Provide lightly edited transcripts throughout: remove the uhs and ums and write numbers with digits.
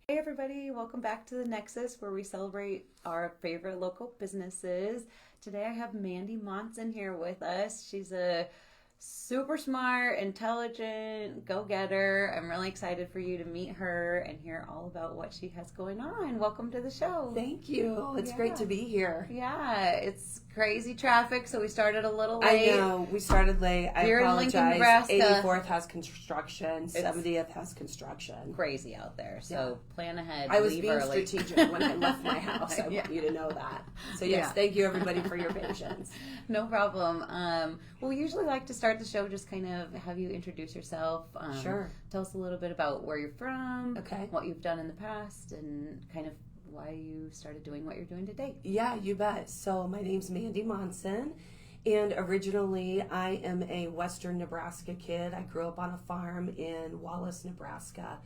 Hey everybody, welcome back to the Nexus where we celebrate our favorite local businesses. Today I have Mandy Monson here with us. She's a super smart, intelligent go-getter. I'm really excited for you to meet her and hear all about what she has going on. Welcome to the show. Thank you. It's great to be here. Yeah, it's crazy traffic, so we started a little I late. know, we started late. I Here in apologize. Lincoln, Nebraska. 84th has construction, 70th has construction. Crazy out there, so plan ahead. I was leave being early. strategic when I left my house. I want you to know that. So yes, thank you everybody for your patience. No problem. Well, we usually like to start the show just kind of have you introduce yourself. Sure. Tell us a little bit about where you're from, Okay. what you've done in the past, and kind of why you started doing what you're doing today. Yeah, you bet. So my name's Mandy Monson, and originally I am a Western Nebraska kid. I grew up on a farm in Wallace, Nebraska.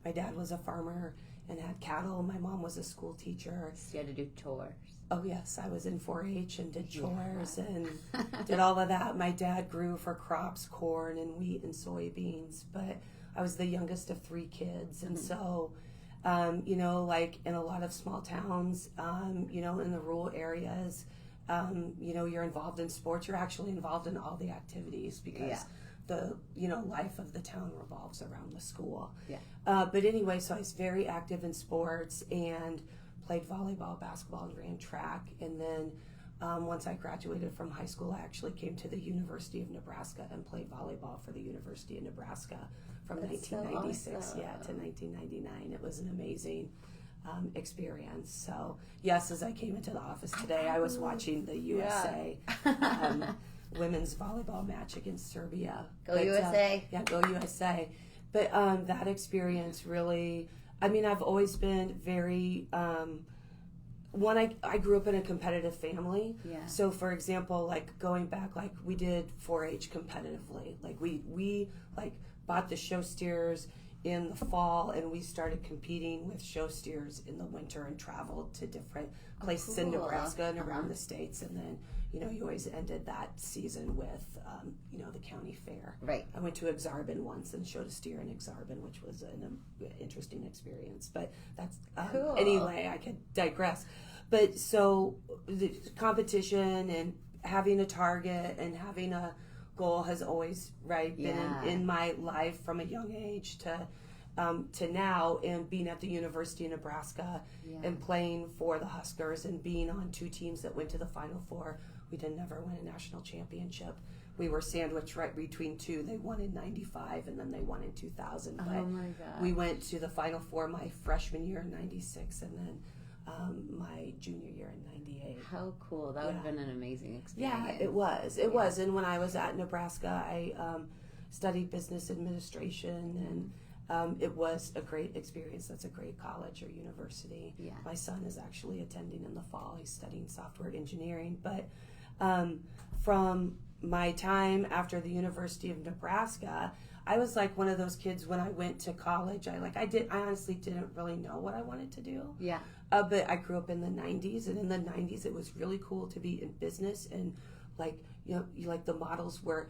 My dad was a farmer and had cattle. My mom was a school teacher. So you had to do chores. Oh yes, I was in 4-H and did chores and did all of that. My dad grew for crops, corn and wheat and soybeans, but I was the youngest of 3 kids, and so like in a lot of small towns, in the rural areas, you're involved in sports. You're actually involved in all the activities because the life of the town revolves around the school. Yeah. But anyway, so I was very active in sports and played volleyball, basketball, and ran track. And then once I graduated from high school, I actually came to the University of Nebraska and played volleyball for the University of Nebraska from That's 1996 so awesome. to 1999. It was an amazing experience. So yes, as I came into the office today, I was watching the USA women's volleyball match against Serbia. Go USA. Go USA. But that experience really, I've always been very, I grew up in a competitive family. Yeah. So for example, like going back, like we did 4-H competitively. Like we like bought the show steers in the fall, and we started competing with show steers in the winter and traveled to different places in Nebraska and around the states. And then, you always ended that season with, the county fair. Right. I went to Exarban once and showed a steer in Exarban, which was an interesting experience. But that's, Cool. Anyway, I could digress. But so the competition and having a target and having a goal has always been in my life from a young age to now, and being at the University of Nebraska and playing for the Huskers and being on 2 teams that went to the Final Four. We didn't never win a national championship. We were sandwiched right between 2. They won in 95 and then they won in 2000. But Oh my God. we went to the Final Four my freshman year in 96 and then my junior year in 98. How cool. That would have been an amazing experience. Yeah, it was. It was. And when I was at Nebraska, I studied business administration, and it was a great experience. That's a great college or university. Yeah. My son is actually attending in the fall. He's studying software engineering. But from my time after the University of Nebraska, I was like one of those kids when I went to college. I honestly didn't really know what I wanted to do. Yeah. But I grew up in the 90s, and in the 90s it was really cool to be in business, and the models were,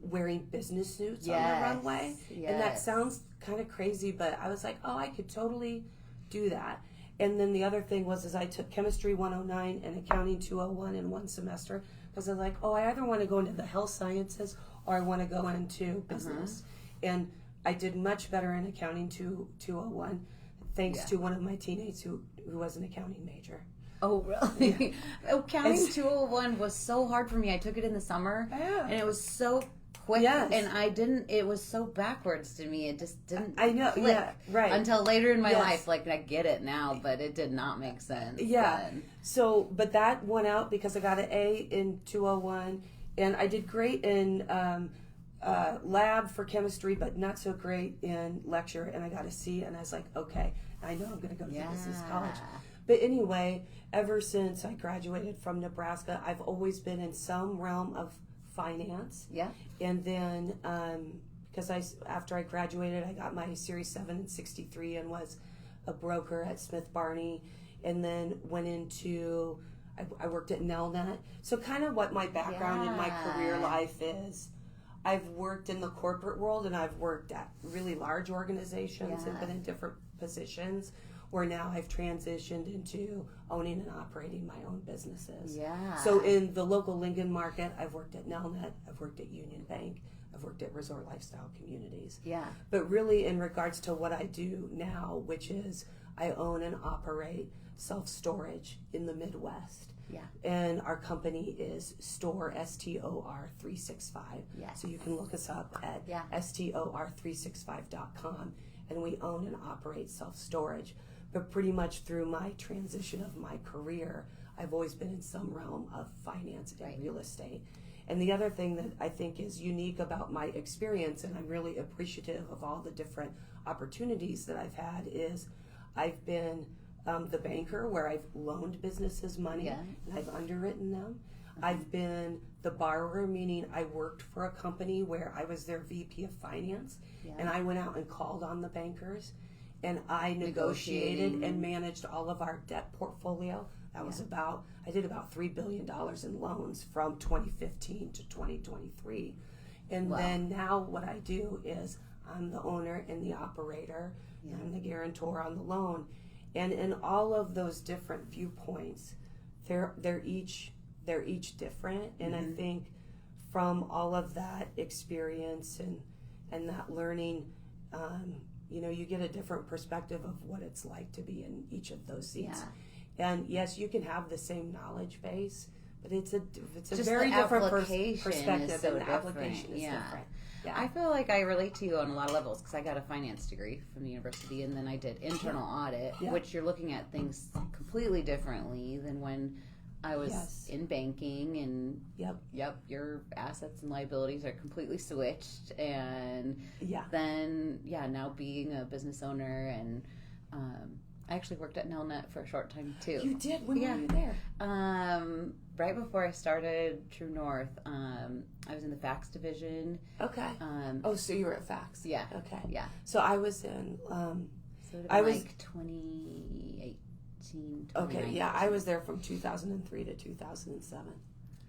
wearing business suits on the runway. Yes. And that sounds kind of crazy, but I was like, oh, I could totally do that. And then the other thing was I took Chemistry 109 and Accounting 201 in one semester, because I was like, oh, I either want to go into the health sciences or I want to go into business. And I did much better in Accounting 201 thanks to one of my teammates who was an accounting major. Oh, really? Accounting 201 was so hard for me. I took it in the summer, and it was so quick, and it was so backwards to me. It just didn't click until later in my life. Like, I get it now, but it did not make sense. Yeah. Then. So, but that won out because I got an A in 201, and I did great in lab for chemistry, but not so great in lecture, and I got a C, and I was like, okay, I know I'm going to go to business college. But anyway, ever since I graduated from Nebraska, I've always been in some realm of finance. Yeah. And then, because after I graduated, I got my Series 7 and 63 and was a broker at Smith Barney, and then went into, I worked at Nelnet. So kind of what my background in my career life is, I've worked in the corporate world, and I've worked at really large organizations and been in different positions, where now I've transitioned into owning and operating my own businesses. Yeah. So in the local Lincoln market, I've worked at Nelnet, I've worked at Union Bank, I've worked at Resort Lifestyle Communities. Yeah. But really, in regards to what I do now, which is I own and operate self-storage in the Midwest. Yeah. And our company is Stor365. Yes. So you can look us up at Stor365.com, and we own and operate self-storage. But pretty much through my transition of my career, I've always been in some realm of finance and real estate. And the other thing that I think is unique about my experience, and I'm really appreciative of all the different opportunities that I've had, is I've been the banker, where I've loaned businesses money and I've underwritten them. I've been the borrower, meaning I worked for a company where I was their VP of finance, and I went out and called on the bankers, and I negotiated and managed all of our debt portfolio. That was I did about $3 billion in loans from 2015 to 2023. And then now what I do is I'm the owner and the operator, and I'm the guarantor on the loan. And in all of those different viewpoints, they're each different. And I think from all of that experience and that learning, you get a different perspective of what it's like to be in each of those seats. And yes, you can have the same knowledge base, but it's a very different perspective, and the application is different. Yeah. I feel like I relate to you on a lot of levels, because I got a finance degree from the university, and then I did internal audit, which you're looking at things completely differently than when I was in banking, and your assets and liabilities are completely switched, and then now being a business owner, and I actually worked at Nelnet for a short time too. You did? When were you there? Right before I started True North, I was in the fax division. Okay. So you were at fax? Yeah. Okay. Yeah. So I was in. So it was like 2018. Okay. Yeah, I was there from 2003 to 2007.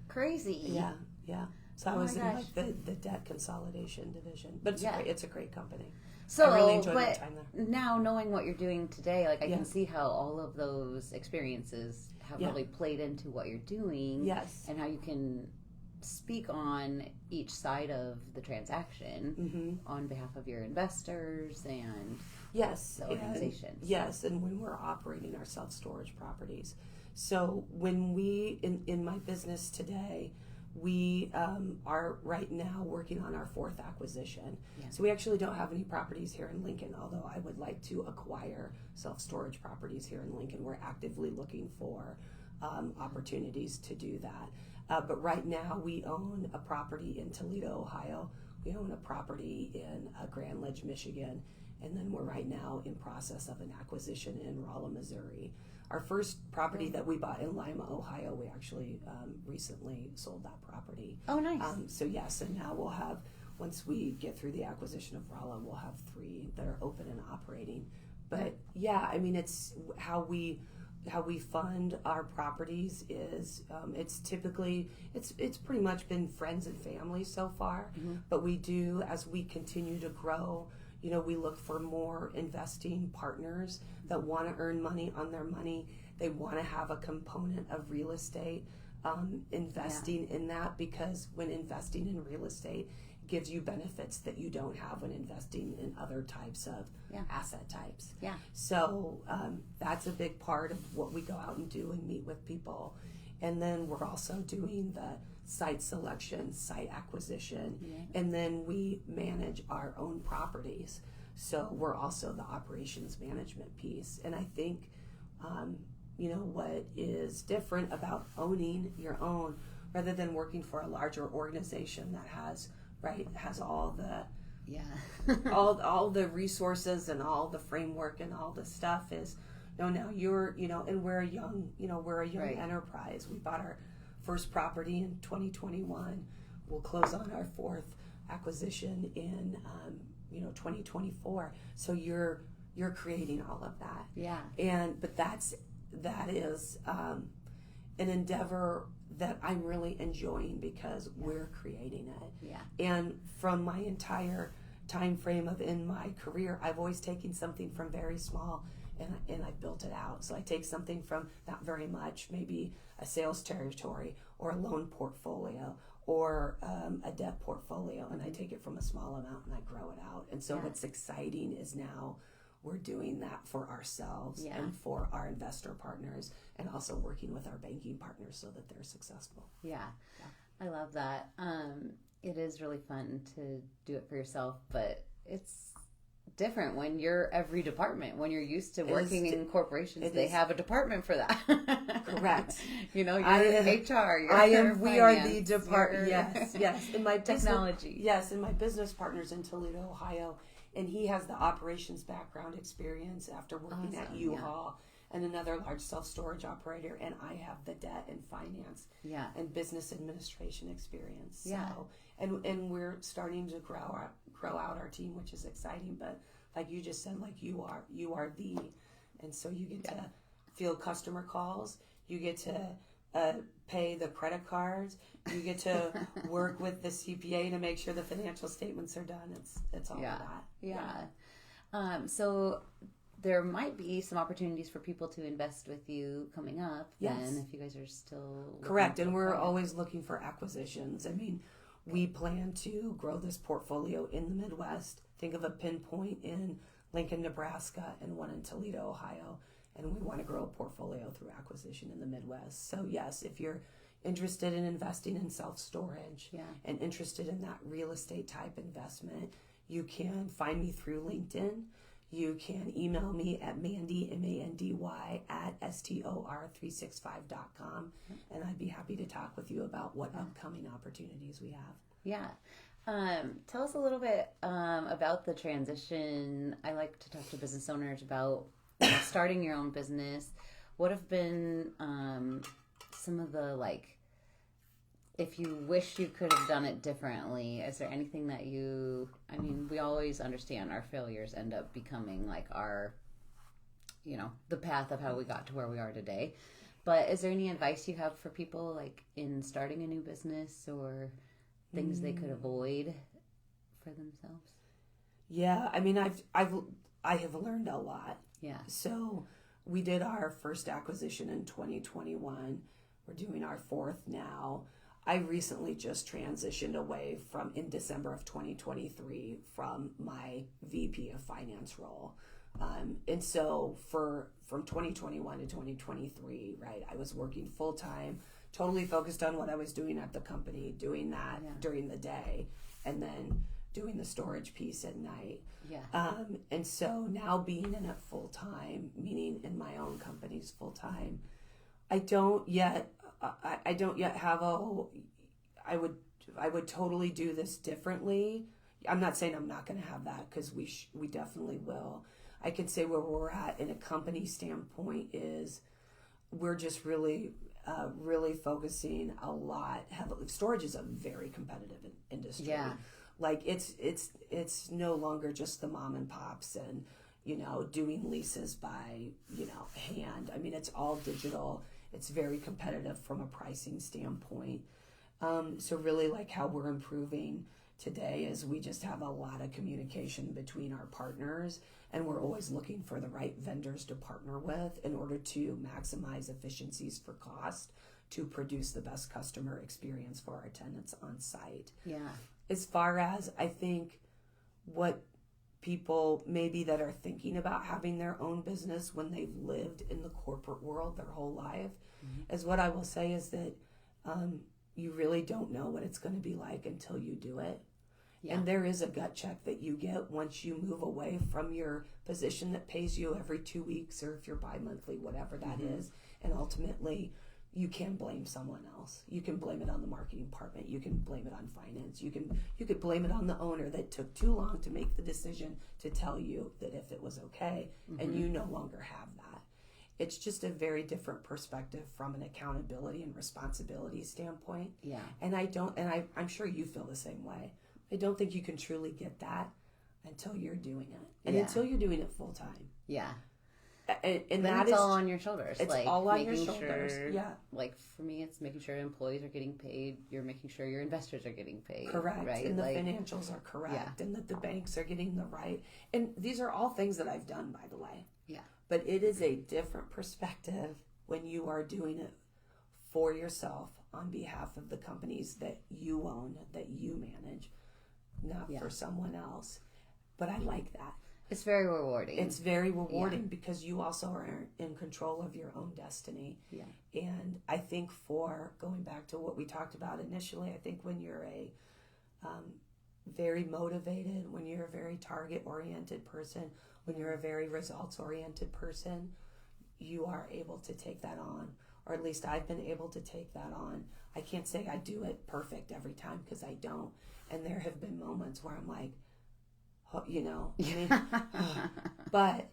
Crazy. Yeah. Yeah. So I was in like the debt consolidation division, but it's a great company. So I really enjoyed my time there. Now knowing what you're doing today, like I can see how all of those experiences have really played into what you're doing. Yes. And how you can speak on each side of the transaction on behalf of your investors and the organization. Yes, and when we're operating our self-storage properties. So when we, in my business today, we are right now working on our 4th acquisition. Yeah. So we actually don't have any properties here in Lincoln, although I would like to acquire self-storage properties here in Lincoln. We're actively looking for opportunities to do that. But right now we own a property in Toledo, Ohio. We own a property in Grand Ledge, Michigan. And then we're right now in process of an acquisition in Rolla, Missouri. Our first property that we bought in Lima, Ohio, we actually recently sold that property. Oh, nice. So now we'll have, once we get through the acquisition of Rolla, we'll have 3 that are open and operating. But it's how we fund our properties is it's typically it's pretty much been friends and family so far. But we do, as we continue to grow, we look for more investing partners that want to earn money on their money. They want to have a component of real estate investing in that, because when investing in real estate, it gives you benefits that you don't have when investing in other types of asset types. Yeah. So that's a big part of what we go out and do and meet with people. And then we're also doing the site selection, site acquisition, and then we manage our own properties. So we're also the operations management piece. And I think, what is different about owning your own rather than working for a larger organization that has all the all the resources and all the framework and all the stuff is, now you're, and we're a young enterprise. We bought our first property in 2021. We'll close on our 4th acquisition in 2024. So you're creating all of that. Yeah. But that is an endeavor that I'm really enjoying because we're creating it. Yeah. And from my entire time frame of in my career, I've always taken something from very small and I built it out. So I take something from not very much, maybe a sales territory or a loan portfolio or a debt portfolio, and I take it from a small amount and I grow it out. And so what's exciting is now we're doing that for ourselves and for our investor partners, and also working with our banking partners so that they're successful. Yeah. I love that. It is really fun to do it for yourself, but it's different when you're every department. When you're used to working in corporations, they have a department for that. Correct. You're HR. We are the department. Yes. In my technology. In my business partner's in Toledo, Ohio, and he has the operations background experience after working at U-Haul and another large self-storage operator, and I have the debt and finance and business administration experience. So, and we're starting to grow out our team, which is exciting. But like you just said, like you are the, and so you get to field customer calls, you get to pay the credit cards, you get to work with the CPA to make sure the financial statements are done. It's all of that. Yeah. So there might be some opportunities for people to invest with you coming up. Then, if you guys are still correct, and we're always looking for acquisitions. I mean, we plan to grow this portfolio in the Midwest. Think of a pinpoint in Lincoln, Nebraska, and one in Toledo, Ohio. And we want to grow a portfolio through acquisition in the Midwest. So yes, if you're interested in investing in self-storage and interested in that real estate type investment, you can find me through LinkedIn. You can email me at Mandy, MANDY, at STOR365.com, and I'd be happy to talk with you about what upcoming opportunities we have. Yeah. Tell us a little bit about the transition. I like to talk to business owners about starting your own business. What have been some of the, if you wish you could have done it differently, is there anything that we always understand our failures end up becoming our, the path of how we got to where we are today. But is there any advice you have for people in starting a new business or things they could avoid for themselves? Yeah, I mean, I have learned a lot. Yeah. So we did our first acquisition in 2021. We're doing our fourth now. I recently just transitioned away in December of 2023 from my VP of Finance role. And so from 2021 to 2023, right, I was working full time, totally focused on what I was doing at the company, doing that during the day, and then doing the storage piece at night. Yeah. And so now being in it full time, meaning in my own company's full time, I don't yet have I would totally do this differently. I'm not saying I'm not going to have that, because we definitely will. I can say where we're at in a company standpoint is we're just really focusing a lot heavily. Storage is a very competitive industry. Yeah. It's no longer just the mom and pops and doing leases by hand. I mean, it's all digital. It's very competitive from a pricing standpoint. So really how we're improving today is we just have a lot of communication between our partners, and we're always looking for the right vendors to partner with in order to maximize efficiencies for cost to produce the best customer experience for our tenants on site. Yeah. As far as I think what people maybe that are thinking about having their own business when they've lived in the corporate world their whole life, is what I will say is that you really don't know what it's going to be like until you do it. Yeah. And there is a gut check that you get once you move away from your position that pays you every 2 weeks, or if you're bi-monthly, whatever that is. And ultimately, you can blame someone else. You can blame it on the marketing department. You can blame it on finance. You could blame it on the owner that took too long to make the decision to tell you that if it was okay, and you no longer have that. It's just a very different perspective from an accountability and responsibility standpoint. Yeah. And I'm sure you feel the same way. I don't think you can truly get that until you're doing it. And until you're doing it full time. Yeah. And then that it's is all on your shoulders. It's like all on your making shoulders. sure, Yeah. Like for me, it's making sure employees are getting paid. You're making sure your investors are getting paid. Correct. Right? And the like, financials are correct, and that the banks are getting the right. And these are all things that I've done, by the way. Yeah. But it is a different perspective when you are doing it for yourself on behalf of the companies that you own, that you manage, not for someone else. But I like that. It's very rewarding. It's very rewarding because you also are in control of your own destiny. Yeah. And I think for going back to what we talked about initially, I think when you're a very motivated, when you're a very target-oriented person, when you're a very results-oriented person, you are able to take that on. Or at least I've been able to take that on. I can't say I do it perfect every time because I don't. And there have been moments where I'm like, you know, I mean, but,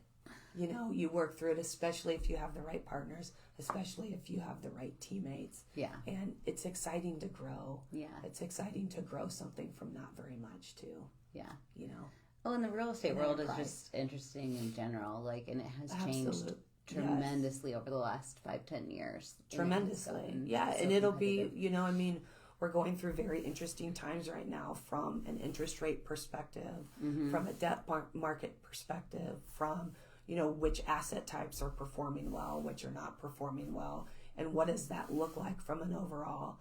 you know, you work through it, especially if you have the right partners, especially if you have the right teammates. Yeah. And it's exciting to grow. Yeah. It's exciting to grow something from not very much too. Yeah. You know. Oh, and the real estate world is just interesting in general. Like, and it has changed tremendously over the last 5-10 years. Tremendously. Yeah. And it'll be, you know, I mean, we're going through very interesting times right now from an interest rate perspective, from a debt market perspective, from, you know, which asset types are performing well, which are not performing well, and what does that look like from an overall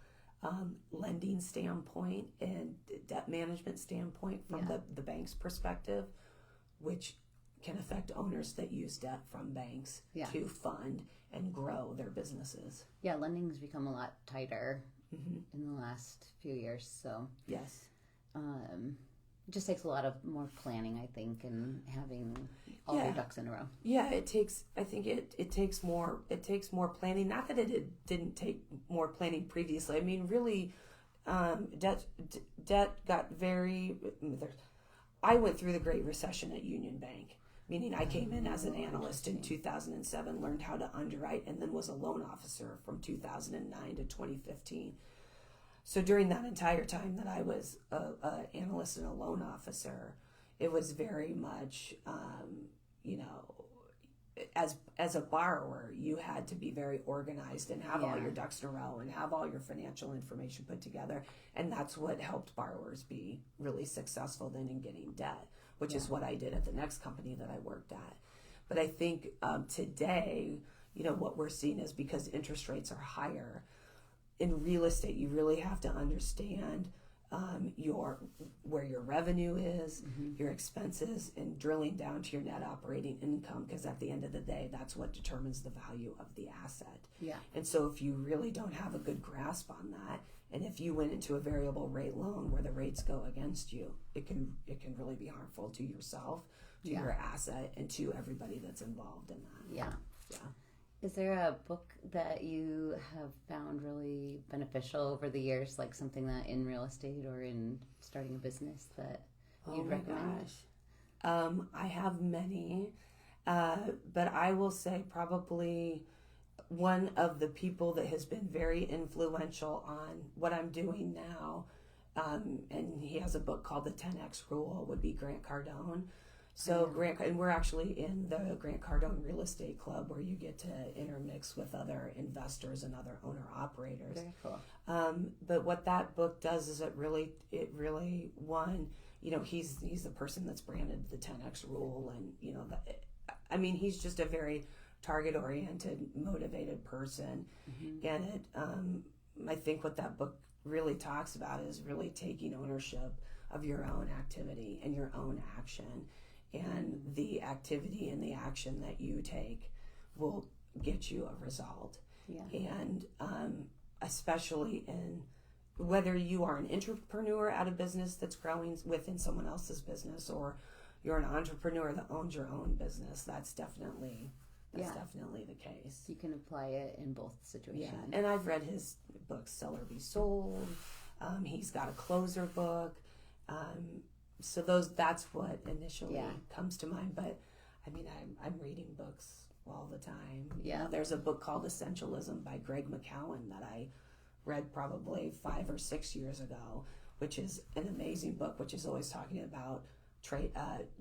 lending standpoint and debt management standpoint from the bank's perspective, which can affect owners that use debt from banks to fund and grow their businesses. Yeah, lending has become a lot tighter. In the last few years, so yes, it just takes a lot of more planning, I think, and having all your ducks in a row. Yeah, it takes. I think it takes more. It takes more planning. Not that it didn't take more planning previously. I mean, really, debt got very. I went through the Great Recession at Union Bank. Meaning I came in as an analyst in 2007, learned how to underwrite, and then was a loan officer from 2009 to 2015. So during that entire time that I was an analyst and a loan officer, it was very much, you know, as a borrower, you had to be very organized and have all your ducks in a row and have all your financial information put together. And that's what helped borrowers be really successful then in getting debt, which is what I did at the next company that I worked at. But I think today, you know, what we're seeing is because interest rates are higher, in real estate, you really have to understand where your revenue is, your expenses, and drilling down to your net operating income, because at the end of the day, that's what determines the value of the asset. Yeah. And so if you really don't have a good grasp on that, and if you went into a variable rate loan where the rates go against you, it can really be harmful to yourself, to your asset, and to everybody that's involved in that. Yeah. Yeah. Is there a book that you have found really beneficial over the years, like something that in real estate or in starting a business that you'd recommend? Gosh. I have many, but I will say probably one of the people that has been very influential on what I'm doing now, and he has a book called The 10X Rule, would be Grant Cardone. So and we're actually in the Grant Cardone Real Estate Club, where you get to intermix with other investors and other owner operators. Very cool. But what that book does is it really one, you know, he's the person that's branded the 10X Rule, and you know he's just a very target oriented, motivated person, and it I think what that book really talks about is really taking ownership of your own activity and your own action. And the activity and the action that you take will get you a result. Yeah. And especially in whether you are an entrepreneur at a business that's growing within someone else's business, or you're an entrepreneur that owns your own business, that's definitely the case. You can apply it in both situations. Yeah. And I've read his book, Sell or Be Sold. He's got a closer book. So that's what initially comes to mind. But I mean, I'm reading books all the time. Yeah. You know, there's a book called Essentialism by Greg McKeown that I read probably 5 or 6 years ago, which is an amazing book, which is always talking about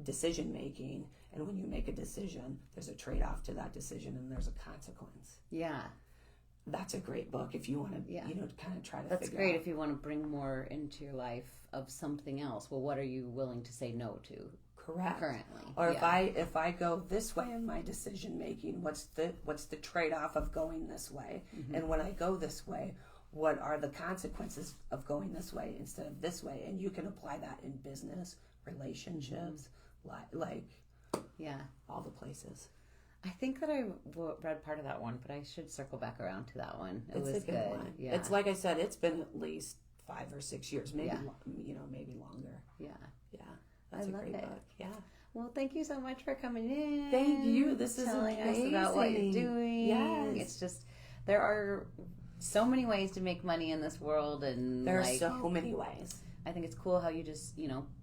decision making, and when you make a decision, there's a trade-off to that decision, and there's a consequence. Yeah. That's a great book if you want to, kind of try to That's figure great out. if you want to bring more into your life of something else. Well, what are you willing to say no to? Correct. Currently. Or if I go this way in my decision making, what's the trade-off of going this way? Mm-hmm. And when I go this way, what are the consequences of going this way instead of this way? And you can apply that in business, relationships, like all the places. I think that I read part of that one, but I should circle back around to that one. It was a good one. Yeah. It's like I said, it's been at least 5 or 6 years, maybe maybe longer. Yeah. Yeah. That's a great book. Yeah. Well, thank you so much for coming in. Thank you. This is telling amazing. us about what you're doing. Yes. It's just there are so many ways to make money in this world, and there are so many ways. I think it's cool how you just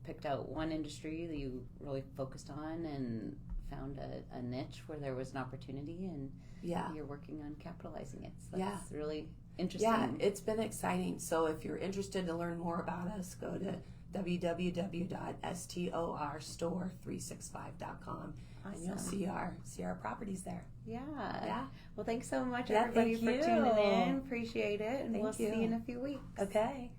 picked out one industry that you really focused on and found a niche where there was an opportunity, and you're working on capitalizing it. So that's really interesting. Yeah, it's been exciting. So if you're interested to learn more about us, go to www.Stor365.com. Awesome. And you'll see our properties there. Yeah. Well, thanks so much, everybody, for tuning in. Appreciate it. And we'll see you in a few weeks. Okay.